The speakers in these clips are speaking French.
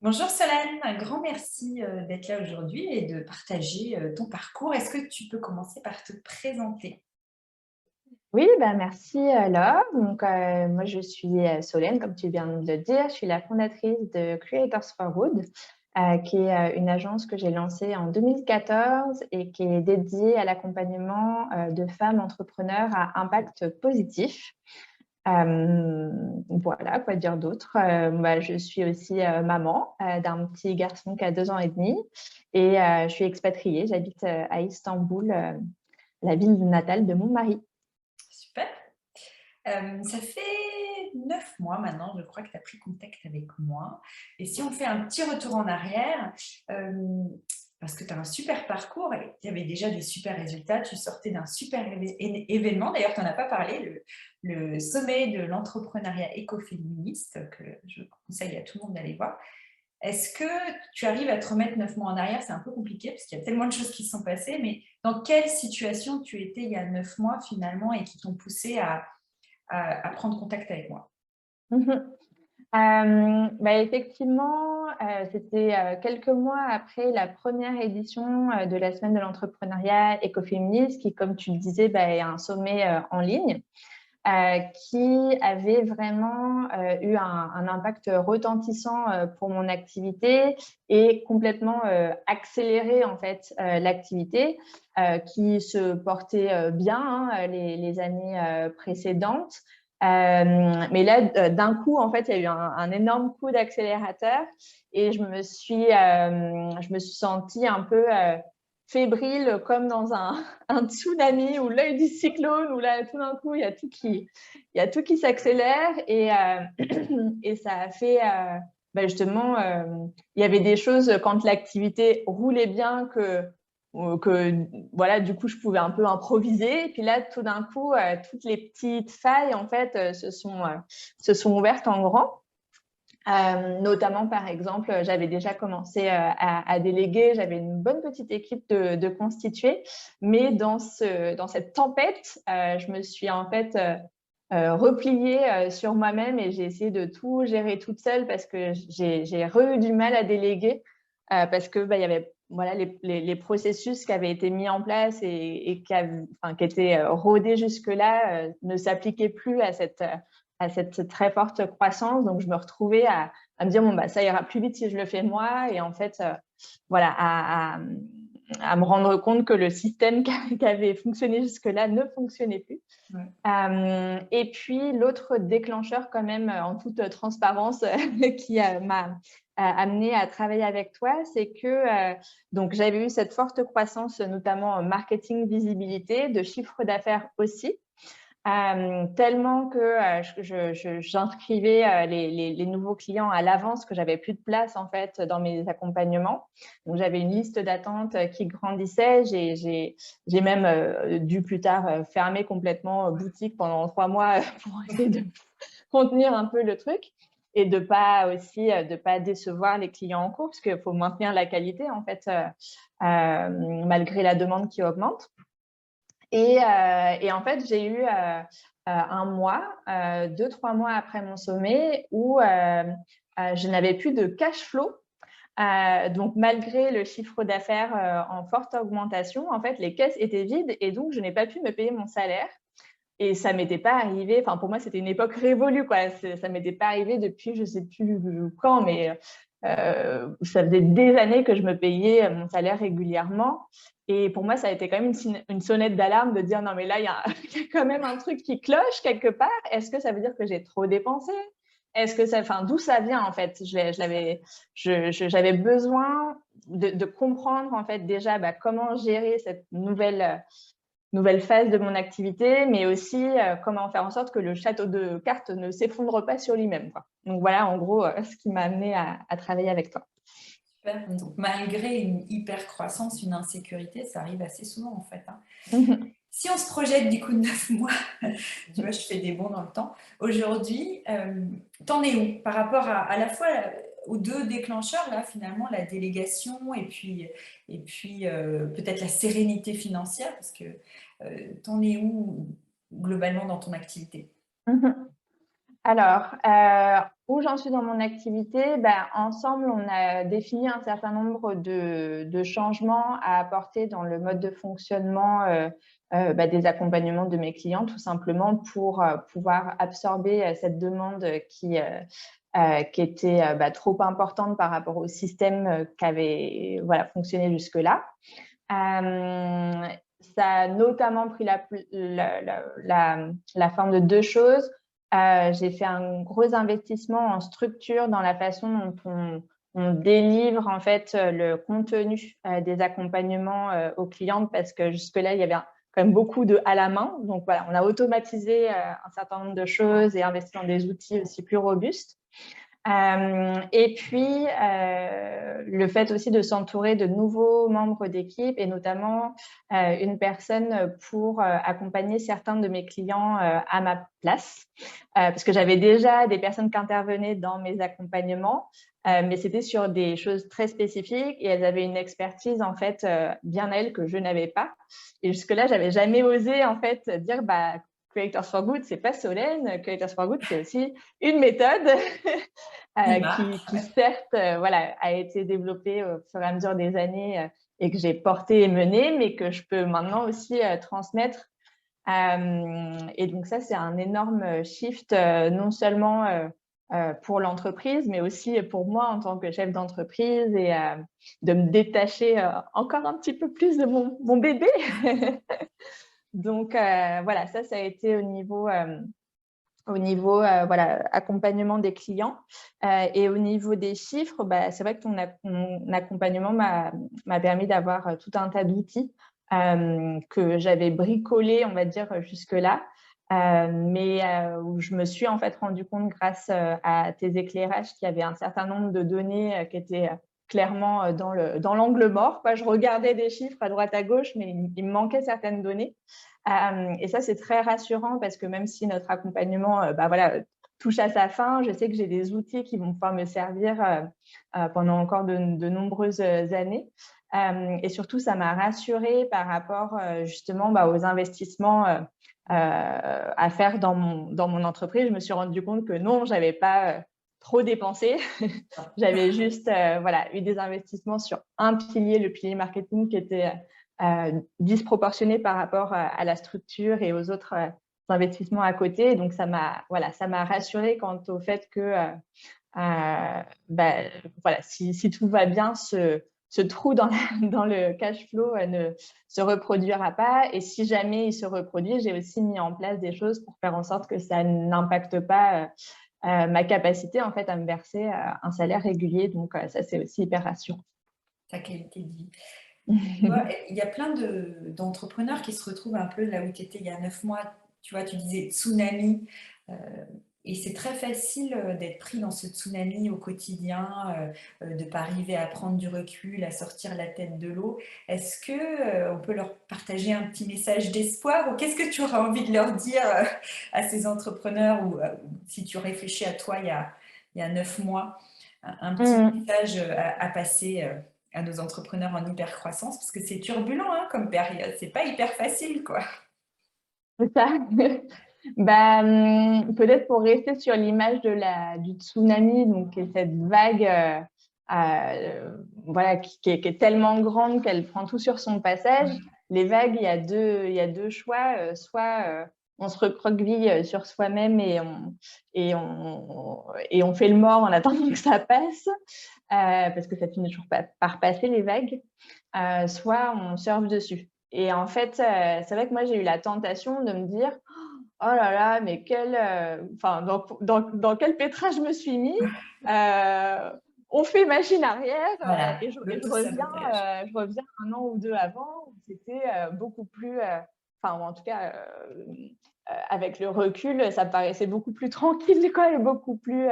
Bonjour Solène, un grand merci d'être là aujourd'hui et de partager ton parcours. Est-ce que tu peux commencer par te présenter? Oui, bah, merci, Laure. Donc, moi, je suis Solène, comme tu viens de le dire. Je suis la fondatrice de Creators for Good, qui est une agence que j'ai lancée en 2014 et qui est dédiée à l'accompagnement de femmes entrepreneurs à impact positif. Voilà, quoi dire d'autre. Bah, je suis aussi maman d'un petit garçon qui a 2 ans et demi et je suis expatriée. J'habite à Istanbul, la ville natale de mon mari. Super. Ça fait 9 mois maintenant, je crois que tu as pris contact avec moi. Et si on fait un petit retour en arrière, parce que tu as un super parcours et tu avais déjà des super résultats, tu sortais d'un super événement, d'ailleurs tu n'en as pas parlé, le sommet de l'entrepreneuriat écoféministe, que je conseille à tout le monde d'aller voir. Est-ce que tu arrives à te remettre 9 mois en arrière? C'est un peu compliqué parce qu'il y a tellement de choses qui se sont passées, mais dans quelle situation tu étais il y a 9 mois finalement et qui t'ont poussé à prendre contact avec moi? Mhm. Bah, effectivement, c'était, quelques mois après la première édition, de la semaine de l'entrepreneuriat écoféministe qui, comme tu le disais, bah, est un sommet, en ligne, qui avait vraiment, eu un impact retentissant, pour mon activité et complètement, accéléré en fait, l'activité, qui se portait, bien, hein, les années, précédentes. Mais là, d'un coup, en fait, il y a eu un énorme coup d'accélérateur et je me suis sentie un peu, fébrile comme dans un tsunami ou l'œil du cyclone où là, tout d'un coup, il y a tout qui s'accélère et ça a fait, bah, justement, il y avait des choses quand l'activité roulait bien que voilà, du coup, je pouvais un peu improviser. Et puis là, tout d'un coup, toutes les petites failles, en fait, se sont ouvertes en grand. Notamment, par exemple, j'avais déjà commencé à déléguer, j'avais une bonne petite équipe de constituer, mais dans cette tempête, je me suis en fait repliée sur moi-même et j'ai essayé de tout gérer toute seule parce que j'ai eu du mal à déléguer parce que bah, il y avait voilà, les processus qui avaient été mis en place et qui étaient rodés jusque-là ne s'appliquaient plus à cette très forte croissance. Donc, je me retrouvais à me dire, bon, bah, ça ira plus vite si je le fais moi. Et en fait, voilà, à me rendre compte que le système qui avait fonctionné jusque-là ne fonctionnait plus. Ouais. Et puis, l'autre déclencheur, quand même, en toute transparence, qui m'a amené à travailler avec toi, c'est que donc j'avais eu cette forte croissance, notamment en marketing visibilité, de chiffre d'affaires aussi. Tellement que j'inscrivais les nouveaux clients à l'avance, que j'avais plus de place en fait dans mes accompagnements. Donc j'avais une liste d'attente qui grandissait. J'ai même dû plus tard fermer complètement boutique pendant 3 mois pour essayer de contenir un peu le truc et de pas décevoir les clients en cours, parce qu'il faut maintenir la qualité en fait malgré la demande qui augmente. Et en fait, j'ai eu un mois, 2, 3 mois après mon sommet, où je n'avais plus de cash flow. Donc, malgré le chiffre d'affaires en forte augmentation, en fait, les caisses étaient vides et donc je n'ai pas pu me payer mon salaire. Et ça m'était pas arrivé. Enfin, pour moi, c'était une époque révolue, quoi. Ça m'était pas arrivé depuis, je sais plus quand, mais ça faisait des années que je me payais mon salaire régulièrement. Et pour moi, ça a été quand même une sonnette d'alarme de dire non, mais là, il y a quand même un truc qui cloche quelque part. Est-ce que ça veut dire que j'ai trop dépensé? Est-ce que enfin, d'où ça vient en fait? J'avais besoin de comprendre en fait déjà comment gérer cette nouvelle phase de mon activité, mais aussi comment faire en sorte que le château de cartes ne s'effondre pas sur lui-même, quoi. Donc voilà, en gros, ce qui m'a amené à travailler avec toi. Super. Donc, malgré une hyper croissance, une insécurité, ça arrive assez souvent en fait, hein. Mhm. Si on se projette du coup de 9 mois, tu vois, je fais des bonds dans le temps. Aujourd'hui, t'en es où par rapport à la fois aux deux déclencheurs, là, finalement, la délégation et puis peut-être la sérénité financière, parce que t'en es où globalement dans ton activité? Mhm. Alors, où j'en suis dans mon activité, bah, ensemble, on a défini un certain nombre de changements à apporter dans le mode de fonctionnement bah, des accompagnements de mes clients, tout simplement pour pouvoir absorber cette demande qui était bah, trop importante par rapport au système qui avait voilà, fonctionné jusque-là. Ça a notamment pris la forme de deux choses. J'ai fait un gros investissement en structure dans la façon dont on délivre en fait le contenu des accompagnements aux clientes parce que jusque-là, il y avait quand même beaucoup de à la main. Donc voilà, on a automatisé un certain nombre de choses et investi dans des outils aussi plus robustes. Et puis, le fait aussi de s'entourer de nouveaux membres d'équipe et notamment une personne pour accompagner certains de mes clients à ma place. Parce que j'avais déjà des personnes qui intervenaient dans mes accompagnements, mais c'était sur des choses très spécifiques et elles avaient une expertise en fait bien à elles que je n'avais pas. Et jusque-là, j'avais jamais osé en fait dire bah, Creators for Good, c'est pas Solène. Creators for Good, c'est aussi une méthode qui certes voilà, a été développée au fur et à mesure des années et que j'ai portée et menée, mais que je peux maintenant aussi transmettre. Et donc ça, c'est un énorme shift, non seulement pour l'entreprise, mais aussi pour moi en tant que chef d'entreprise et de me détacher encore un petit peu plus de mon bébé. Donc voilà, ça a été au niveau voilà, accompagnement des clients. Et au niveau des chiffres, bah, c'est vrai que ton accompagnement m'a permis d'avoir tout un tas d'outils que j'avais bricolés, on va dire, jusque-là. Mais où je me suis en fait rendu compte grâce à tes éclairages qu'il y avait un certain nombre de données qui étaient clairement dans l'angle mort, quoi. Je regardais des chiffres à droite à gauche, mais il me manquait certaines données. Et ça, c'est très rassurant parce que même si notre accompagnement bah, voilà, touche à sa fin, je sais que j'ai des outils qui vont pouvoir me servir pendant encore de nombreuses années. Et surtout, ça m'a rassurée par rapport justement bah, aux investissements à faire dans mon entreprise. Je me suis rendu compte que non, je n'avais pas trop dépensé. J'avais juste voilà, eu des investissements sur un pilier, le pilier marketing, qui était disproportionné par rapport à la structure et aux autres investissements à côté. Donc, ça m'a rassurée quant au fait que bah, voilà, si tout va bien, ce trou dans le cash flow ne se reproduira pas. Et si jamais il se reproduit, j'ai aussi mis en place des choses pour faire en sorte que ça n'impacte pas ma capacité en fait, à me verser un salaire régulier. Donc, ça, c'est aussi hyper rassurant. Ta qualité de vie. Il y a plein d'entrepreneurs qui se retrouvent un peu là où tu étais il y a 9 mois. Tu vois, tu disais tsunami. Et c'est très facile d'être pris dans ce tsunami au quotidien, de ne pas arriver à prendre du recul, à sortir la tête de l'eau. Est-ce que on peut leur partager un petit message d'espoir ou qu'est-ce que tu aurais envie de leur dire à ces entrepreneurs ou si tu réfléchis à toi il y a 9 mois, un petit message à passer à nos entrepreneurs en hyper croissance parce que c'est turbulent hein, comme période, c'est pas hyper facile quoi. C'est ça. Bah, peut-être pour rester sur l'image du tsunami, donc cette vague voilà, qui est tellement grande qu'elle prend tout sur son passage. Les vagues, il y a deux choix. Soit on se recroqueville sur soi-même et on fait le mort en attendant que ça passe, parce que ça finit toujours par passer les vagues. Soit on surfe dessus. Et en fait, c'est vrai que moi, j'ai eu la tentation de me dire oh là là, mais dans quel pétrin je me suis mis on fait machine arrière Voilà, et je l'auto-sabotage. reviens un an ou deux avant où c'était beaucoup plus, enfin en tout cas avec le recul, ça me paraissait beaucoup plus tranquille quoi, et beaucoup plus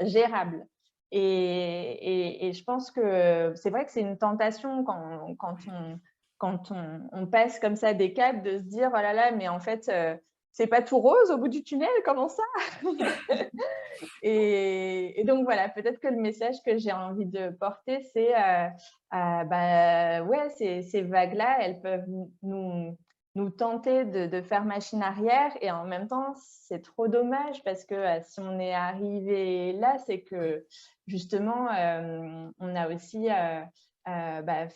gérable. Et je pense que c'est vrai que c'est une tentation quand on passe comme ça des caps de se dire oh là là, mais en fait, c'est pas tout rose au bout du tunnel, comment ça et donc voilà, peut-être que le message que j'ai envie de porter, c'est bah, ouais, ces vagues-là, elles peuvent nous nous tenter de faire machine arrière et en même temps, c'est trop dommage parce que si on est arrivé là, c'est que justement, on a aussi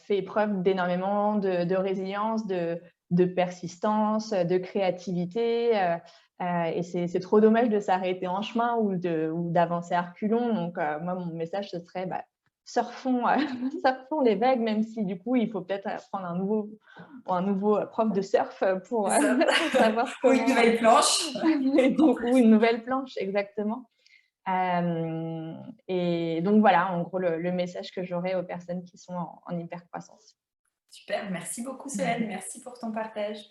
fait preuve d'énormément de résilience, de persistance, de créativité. Et c'est trop dommage de s'arrêter en chemin ou d'avancer à reculons. Donc, moi, mon message, ce serait surfons, surfons les vagues, même si du coup, il faut peut-être prendre un nouveau prof de surf pour, C'est ça. pour savoir Ou une comment. nouvelle planche. Ou une nouvelle planche, exactement. Et donc voilà, en gros, le message que j'aurais aux personnes qui sont en hypercroissance. Super, merci beaucoup Solène, merci pour ton partage.